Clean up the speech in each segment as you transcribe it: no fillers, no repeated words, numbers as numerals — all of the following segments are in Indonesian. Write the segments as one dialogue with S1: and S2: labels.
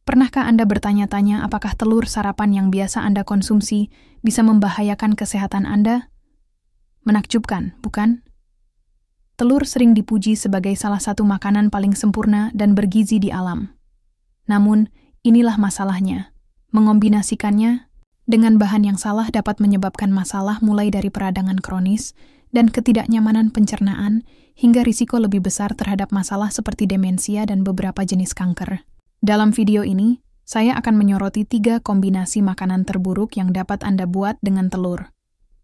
S1: Pernahkah Anda bertanya-tanya apakah telur sarapan yang biasa Anda konsumsi bisa membahayakan kesehatan Anda? Menakjubkan, bukan? Telur sering dipuji sebagai salah satu makanan paling sempurna dan bergizi di alam. Namun, inilah masalahnya. Mengombinasikannya dengan bahan yang salah dapat menyebabkan masalah mulai dari peradangan kronis dan ketidaknyamanan pencernaan hingga risiko lebih besar terhadap masalah seperti demensia dan beberapa jenis kanker. Dalam video ini, saya akan menyoroti 3 kombinasi makanan terburuk yang dapat Anda buat dengan telur.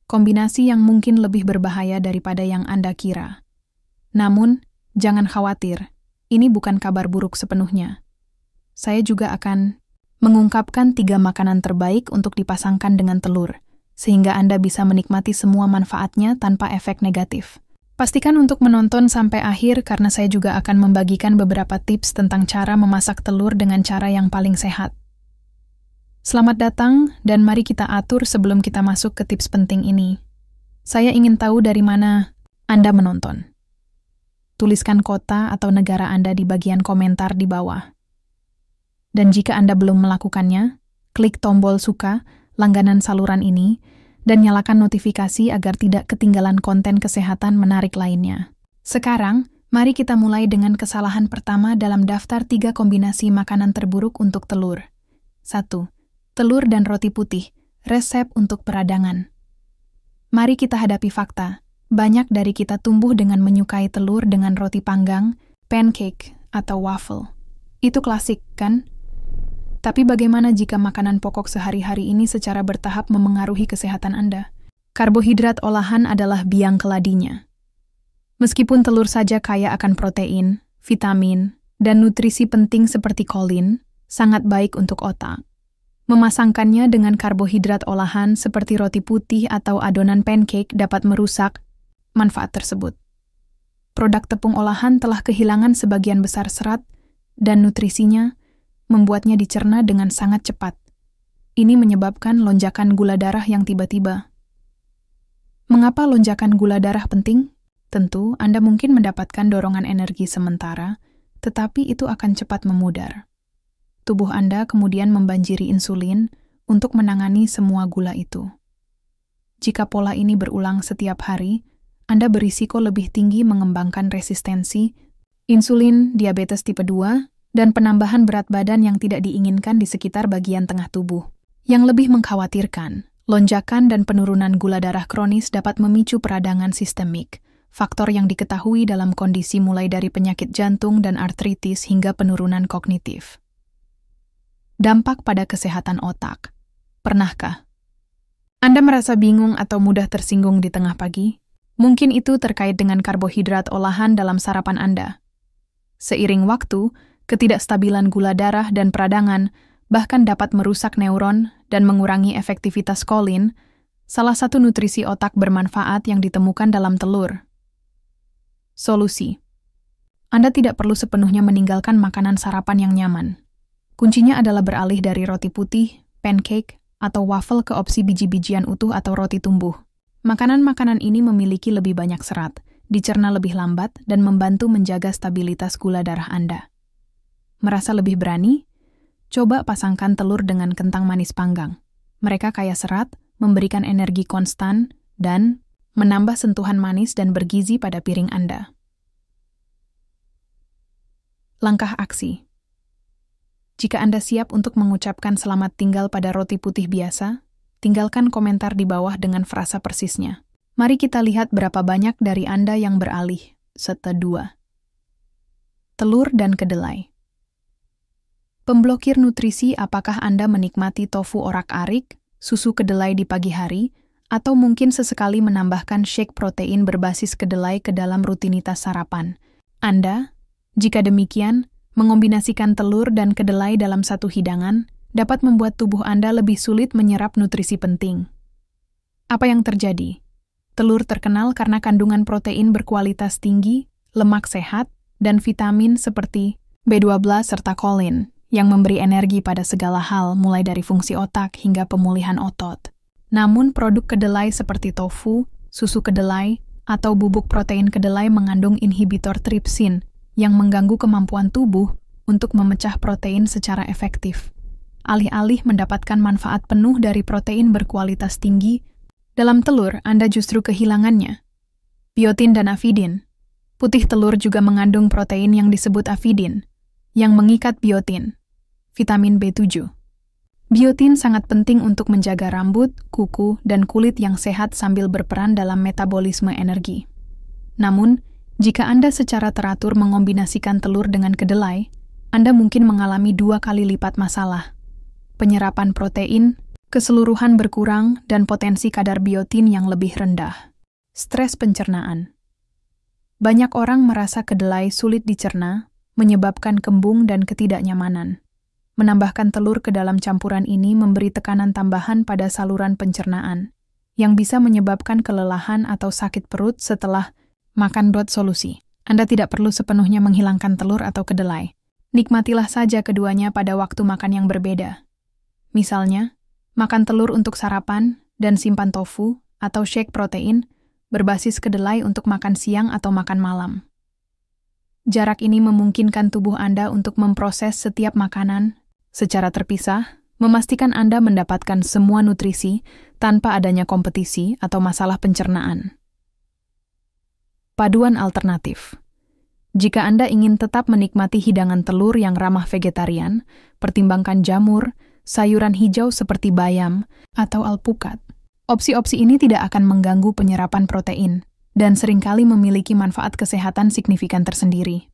S1: Kombinasi yang mungkin lebih berbahaya daripada yang Anda kira. Namun, jangan khawatir, ini bukan kabar buruk sepenuhnya. Saya juga akan mengungkapkan 3 makanan terbaik untuk dipasangkan dengan telur, sehingga Anda bisa menikmati semua manfaatnya tanpa efek negatif. Pastikan untuk menonton sampai akhir karena saya juga akan membagikan beberapa tips tentang cara memasak telur dengan cara yang paling sehat. Selamat datang dan mari kita atur sebelum kita masuk ke tips penting ini. Saya ingin tahu dari mana Anda menonton. Tuliskan kota atau negara Anda di bagian komentar di bawah. Dan jika Anda belum melakukannya, klik tombol suka, langganan saluran ini, dan nyalakan notifikasi agar tidak ketinggalan konten kesehatan menarik lainnya. Sekarang, mari kita mulai dengan kesalahan pertama dalam daftar 3 kombinasi makanan terburuk untuk telur. 1. Telur dan roti putih, resep untuk peradangan. Mari kita hadapi fakta. Banyak dari kita tumbuh dengan menyukai telur dengan roti panggang, pancake, atau waffle. Itu klasik, kan? Tapi bagaimana jika makanan pokok sehari-hari ini secara bertahap memengaruhi kesehatan Anda? Karbohidrat olahan adalah biang keladinya. Meskipun telur saja kaya akan protein, vitamin, dan nutrisi penting seperti kolin, sangat baik untuk otak. Memasangkannya dengan karbohidrat olahan seperti roti putih atau adonan pancake dapat merusak manfaat tersebut. Produk tepung olahan telah kehilangan sebagian besar serat dan nutrisinya, membuatnya dicerna dengan sangat cepat. Ini menyebabkan lonjakan gula darah yang tiba-tiba. Mengapa lonjakan gula darah penting? Tentu, Anda mungkin mendapatkan dorongan energi sementara, tetapi itu akan cepat memudar. Tubuh Anda kemudian membanjiri insulin untuk menangani semua gula itu. Jika pola ini berulang setiap hari, Anda berisiko lebih tinggi mengembangkan resistensi, insulin, diabetes tipe 2, dan penambahan berat badan yang tidak diinginkan di sekitar bagian tengah tubuh. Yang lebih mengkhawatirkan, lonjakan dan penurunan gula darah kronis dapat memicu peradangan sistemik, faktor yang diketahui dalam kondisi mulai dari penyakit jantung dan artritis hingga penurunan kognitif. Dampak pada kesehatan otak. Pernahkah Anda merasa bingung atau mudah tersinggung di tengah pagi? Mungkin itu terkait dengan karbohidrat olahan dalam sarapan Anda. Seiring waktu, ketidakstabilan gula darah dan peradangan bahkan dapat merusak neuron dan mengurangi efektivitas kolin, salah satu nutrisi otak bermanfaat yang ditemukan dalam telur. Solusi. Anda tidak perlu sepenuhnya meninggalkan makanan sarapan yang nyaman. Kuncinya adalah beralih dari roti putih, pancake, atau waffle ke opsi biji-bijian utuh atau roti tumbuh. Makanan-makanan ini memiliki lebih banyak serat, dicerna lebih lambat, dan membantu menjaga stabilitas gula darah Anda. Merasa lebih berani? Coba pasangkan telur dengan kentang manis panggang. Mereka kaya serat, memberikan energi konstan, dan menambah sentuhan manis dan bergizi pada piring Anda. Langkah aksi. Jika Anda siap untuk mengucapkan selamat tinggal pada roti putih biasa, tinggalkan komentar di bawah dengan frasa persisnya. Mari kita lihat berapa banyak dari Anda yang beralih. 2. Telur dan kedelai. Pemblokir nutrisi. Apakah Anda menikmati tofu orak-arik, susu kedelai di pagi hari, atau mungkin sesekali menambahkan shake protein berbasis kedelai ke dalam rutinitas sarapan? Anda, jika demikian, mengombinasikan telur dan kedelai dalam satu hidangan dapat membuat tubuh Anda lebih sulit menyerap nutrisi penting. Apa yang terjadi? Telur terkenal karena kandungan protein berkualitas tinggi, lemak sehat, dan vitamin seperti B12 serta kolin, yang memberi energi pada segala hal mulai dari fungsi otak hingga pemulihan otot. Namun produk kedelai seperti tofu, susu kedelai, atau bubuk protein kedelai mengandung inhibitor tripsin yang mengganggu kemampuan tubuh untuk memecah protein secara efektif. Alih-alih mendapatkan manfaat penuh dari protein berkualitas tinggi, dalam telur Anda justru kehilangannya. Biotin dan avidin. Putih telur juga mengandung protein yang disebut avidin, yang mengikat biotin, vitamin B7. Biotin sangat penting untuk menjaga rambut, kuku, dan kulit yang sehat sambil berperan dalam metabolisme energi. Namun, jika Anda secara teratur mengombinasikan telur dengan kedelai, Anda mungkin mengalami 2 kali lipat masalah. Penyerapan protein, keseluruhan berkurang, dan potensi kadar biotin yang lebih rendah. Stres pencernaan. Banyak orang merasa kedelai sulit dicerna, menyebabkan kembung dan ketidaknyamanan. Menambahkan telur ke dalam campuran ini memberi tekanan tambahan pada saluran pencernaan, yang bisa menyebabkan kelelahan atau sakit perut setelah makan. Solusi. Anda tidak perlu sepenuhnya menghilangkan telur atau kedelai. Nikmatilah saja keduanya pada waktu makan yang berbeda. Misalnya, makan telur untuk sarapan dan simpan tofu atau shake protein berbasis kedelai untuk makan siang atau makan malam. Jarak ini memungkinkan tubuh Anda untuk memproses setiap makanan secara terpisah, memastikan Anda mendapatkan semua nutrisi tanpa adanya kompetisi atau masalah pencernaan. Paduan alternatif. Jika Anda ingin tetap menikmati hidangan telur yang ramah vegetarian, pertimbangkan jamur, sayuran hijau seperti bayam, atau alpukat. Opsi-opsi ini tidak akan mengganggu penyerapan protein, dan seringkali memiliki manfaat kesehatan signifikan tersendiri.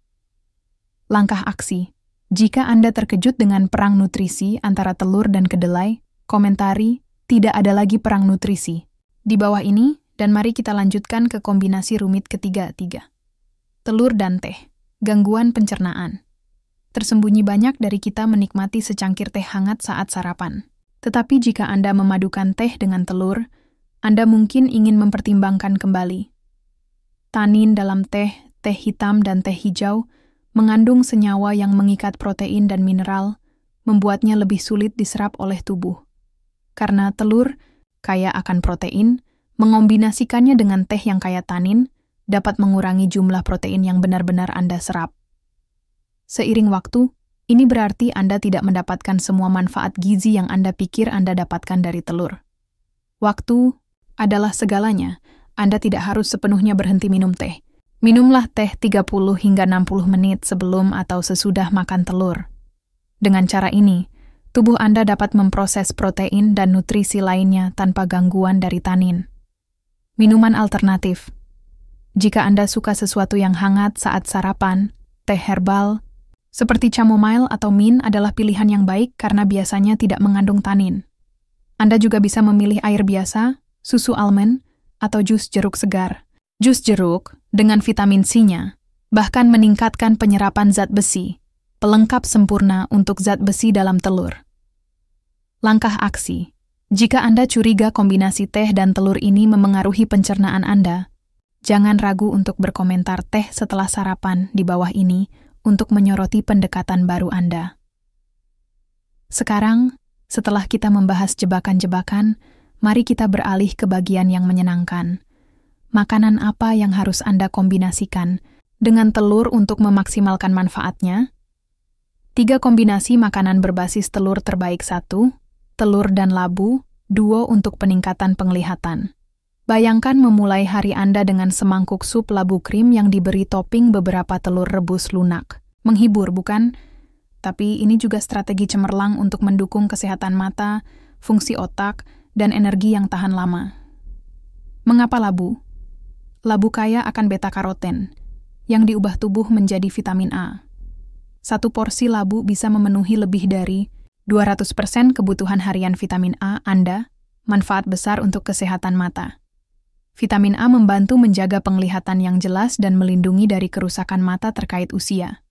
S1: Langkah aksi. Jika Anda terkejut dengan perang nutrisi antara telur dan kedelai, komentari, tidak ada lagi perang nutrisi. Di bawah ini, dan mari kita lanjutkan ke kombinasi rumit ketiga. Telur dan teh, gangguan pencernaan. Tersembunyi banyak dari kita menikmati secangkir teh hangat saat sarapan. Tetapi jika Anda memadukan teh dengan telur, Anda mungkin ingin mempertimbangkan kembali. Tanin dalam teh hitam dan teh hijau mengandung senyawa yang mengikat protein dan mineral, membuatnya lebih sulit diserap oleh tubuh. Karena telur, kaya akan protein, mengombinasikannya dengan teh yang kaya tanin, dapat mengurangi jumlah protein yang benar-benar Anda serap. Seiring waktu, ini berarti Anda tidak mendapatkan semua manfaat gizi yang Anda pikir Anda dapatkan dari telur. Waktu adalah segalanya. Anda tidak harus sepenuhnya berhenti minum teh. Minumlah teh 30 hingga 60 menit sebelum atau sesudah makan telur. Dengan cara ini, tubuh Anda dapat memproses protein dan nutrisi lainnya tanpa gangguan dari tanin. Minuman alternatif. Jika Anda suka sesuatu yang hangat saat sarapan, teh herbal, seperti chamomile atau mint adalah pilihan yang baik karena biasanya tidak mengandung tanin. Anda juga bisa memilih air biasa, susu almond, atau jus jeruk segar. Jus jeruk, dengan vitamin C-nya, bahkan meningkatkan penyerapan zat besi, pelengkap sempurna untuk zat besi dalam telur. Langkah aksi. Jika Anda curiga kombinasi teh dan telur ini memengaruhi pencernaan Anda, jangan ragu untuk berkomentar teh setelah sarapan di bawah ini untuk menyoroti pendekatan baru Anda. Sekarang, setelah kita membahas jebakan-jebakan, mari kita beralih ke bagian yang menyenangkan. Makanan apa yang harus Anda kombinasikan dengan telur untuk memaksimalkan manfaatnya? 3 kombinasi makanan berbasis telur terbaik. 1. Telur dan labu. 2. Untuk peningkatan penglihatan. Bayangkan memulai hari Anda dengan semangkuk sup labu krim yang diberi topping beberapa telur rebus lunak. Menghibur, bukan? Tapi ini juga strategi cemerlang untuk mendukung kesehatan mata, fungsi otak, dan energi yang tahan lama. Mengapa labu? Labu kaya akan beta-karoten, yang diubah tubuh menjadi vitamin A. 1 porsi labu bisa memenuhi lebih dari 200% kebutuhan harian vitamin A Anda, manfaat besar untuk kesehatan mata. Vitamin A membantu menjaga penglihatan yang jelas dan melindungi dari kerusakan mata terkait usia.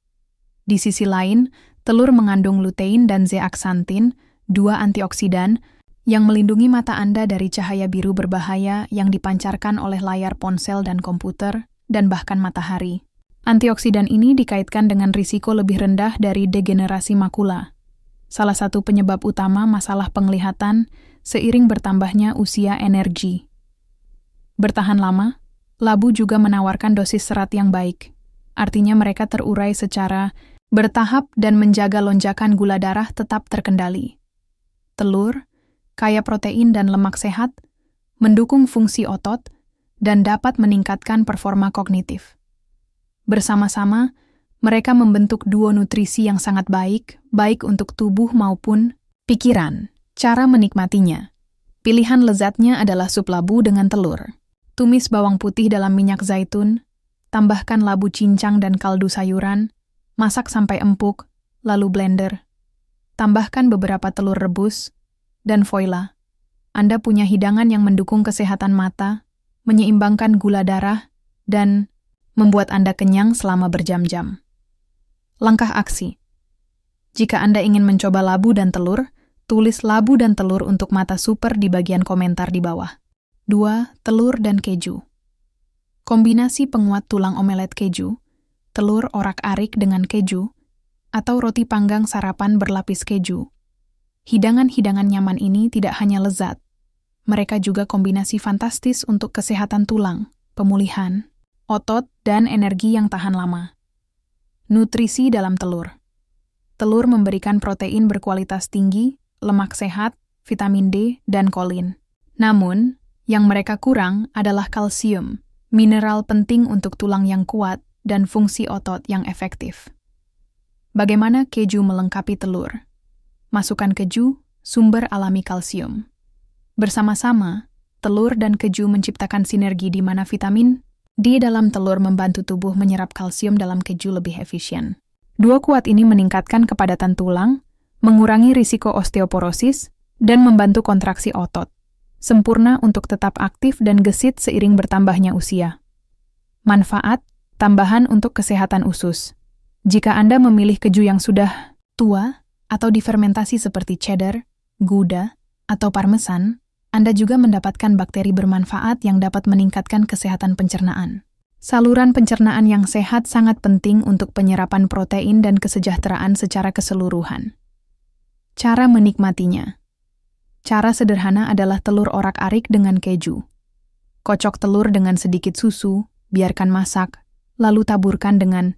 S1: Di sisi lain, telur mengandung lutein dan zeaxanthin, 2 antioksidan, yang melindungi mata Anda dari cahaya biru berbahaya yang dipancarkan oleh layar ponsel dan komputer, dan bahkan matahari. Antioksidan ini dikaitkan dengan risiko lebih rendah dari degenerasi makula, salah satu penyebab utama masalah penglihatan seiring bertambahnya usia energi. Bertahan lama, labu juga menawarkan dosis serat yang baik, artinya mereka terurai secara bertahap dan menjaga lonjakan gula darah tetap terkendali. Telur, kaya protein dan lemak sehat, mendukung fungsi otot, dan dapat meningkatkan performa kognitif. Bersama-sama, mereka membentuk duo nutrisi yang sangat baik untuk tubuh maupun pikiran. Cara menikmatinya. Pilihan lezatnya adalah sup labu dengan telur. Tumis bawang putih dalam minyak zaitun, tambahkan labu cincang dan kaldu sayuran, masak sampai empuk, lalu blender. Tambahkan beberapa telur rebus, dan voila. Anda punya hidangan yang mendukung kesehatan mata, menyeimbangkan gula darah, dan membuat Anda kenyang selama berjam-jam. Langkah aksi. Jika Anda ingin mencoba labu dan telur, tulis labu dan telur untuk mata super di bagian komentar di bawah. 2. Telur dan keju. Kombinasi penguat tulang omelet keju, telur orak-arik dengan keju, atau roti panggang sarapan berlapis keju. Hidangan-hidangan nyaman ini tidak hanya lezat, mereka juga kombinasi fantastis untuk kesehatan tulang, pemulihan, otot, dan energi yang tahan lama. Nutrisi dalam telur. Telur memberikan protein berkualitas tinggi, lemak sehat, vitamin D, dan kolin. Namun, yang mereka kurang adalah kalsium, mineral penting untuk tulang yang kuat dan fungsi otot yang efektif. Bagaimana keju melengkapi telur? Masukkan keju, sumber alami kalsium. Bersama-sama, telur dan keju menciptakan sinergi di mana vitamin D dalam telur membantu tubuh menyerap kalsium dalam keju lebih efisien. Dua kuat ini meningkatkan kepadatan tulang, mengurangi risiko osteoporosis, dan membantu kontraksi otot. Sempurna untuk tetap aktif dan gesit seiring bertambahnya usia. Manfaat, tambahan untuk kesehatan usus. Jika Anda memilih keju yang sudah tua atau difermentasi seperti cheddar, gouda, atau parmesan, Anda juga mendapatkan bakteri bermanfaat yang dapat meningkatkan kesehatan pencernaan. Saluran pencernaan yang sehat sangat penting untuk penyerapan protein dan kesejahteraan secara keseluruhan. Cara menikmatinya. Cara sederhana adalah telur orak-arik dengan keju. Kocok telur dengan sedikit susu, biarkan masak, lalu taburkan dengan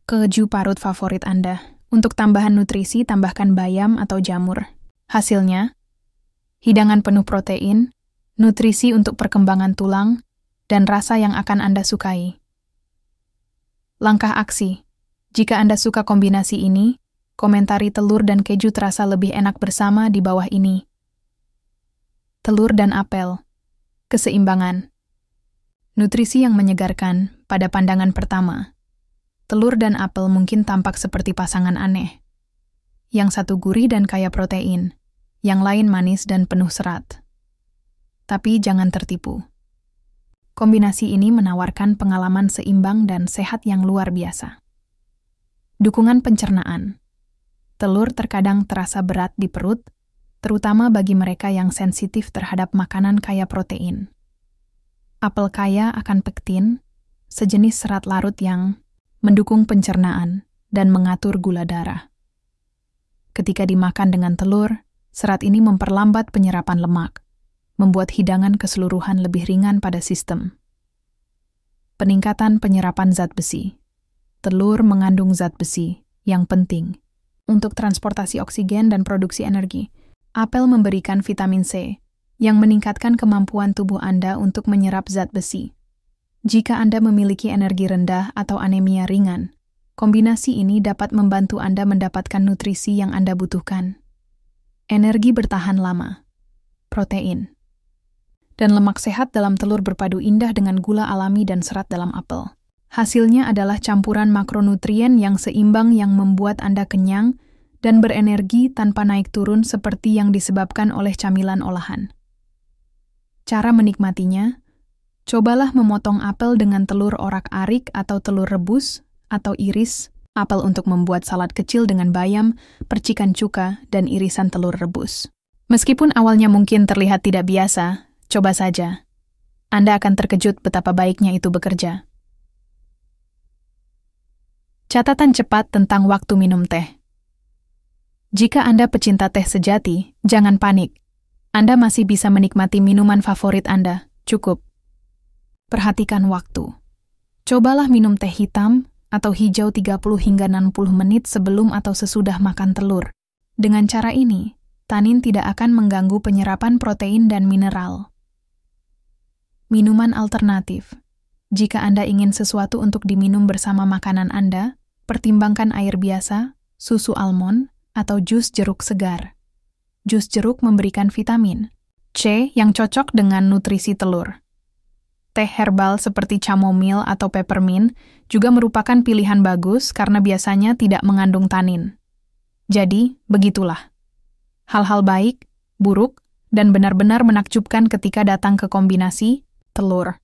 S1: keju parut favorit Anda. Untuk tambahan nutrisi, tambahkan bayam atau jamur. Hasilnya, hidangan penuh protein, nutrisi untuk perkembangan tulang, dan rasa yang akan Anda sukai. Langkah aksi. Jika Anda suka kombinasi ini, komentari telur dan keju terasa lebih enak bersama di bawah ini. Telur dan apel. Keseimbangan. Nutrisi yang menyegarkan pada pandangan pertama. Telur dan apel mungkin tampak seperti pasangan aneh. Yang satu gurih dan kaya protein, yang lain manis dan penuh serat. Tapi jangan tertipu. Kombinasi ini menawarkan pengalaman seimbang dan sehat yang luar biasa. Dukungan pencernaan. Telur terkadang terasa berat di perut, terutama bagi mereka yang sensitif terhadap makanan kaya protein. Apel kaya akan pektin, sejenis serat larut yang mendukung pencernaan dan mengatur gula darah. Ketika dimakan dengan telur, serat ini memperlambat penyerapan lemak, membuat hidangan keseluruhan lebih ringan pada sistem. Peningkatan penyerapan zat besi. Telur mengandung zat besi yang penting untuk transportasi oksigen dan produksi energi. Apel memberikan vitamin C, yang meningkatkan kemampuan tubuh Anda untuk menyerap zat besi. Jika Anda memiliki energi rendah atau anemia ringan, kombinasi ini dapat membantu Anda mendapatkan nutrisi yang Anda butuhkan. Energi bertahan lama. Protein. Dan lemak sehat dalam telur berpadu indah dengan gula alami dan serat dalam apel. Hasilnya adalah campuran makronutrien yang seimbang yang membuat Anda kenyang dan berenergi tanpa naik turun seperti yang disebabkan oleh camilan olahan. Cara menikmatinya, cobalah memotong apel dengan telur orak-arik atau telur rebus atau iris apel untuk membuat salad kecil dengan bayam, percikan cuka, dan irisan telur rebus. Meskipun awalnya mungkin terlihat tidak biasa, coba saja. Anda akan terkejut betapa baiknya itu bekerja. Catatan cepat tentang waktu minum teh. Jika Anda pecinta teh sejati, jangan panik. Anda masih bisa menikmati minuman favorit Anda, cukup. Perhatikan waktu. Cobalah minum teh hitam atau hijau 30 hingga 60 menit sebelum atau sesudah makan telur. Dengan cara ini, tanin tidak akan mengganggu penyerapan protein dan mineral. Minuman alternatif. Jika Anda ingin sesuatu untuk diminum bersama makanan Anda, pertimbangkan air biasa, susu almond, atau jus jeruk segar. Jus jeruk memberikan vitamin C yang cocok dengan nutrisi telur. Teh herbal seperti chamomile atau peppermint juga merupakan pilihan bagus karena biasanya tidak mengandung tanin. Jadi, begitulah. Hal-hal baik, buruk, dan benar-benar menakjubkan ketika datang ke kombinasi telur.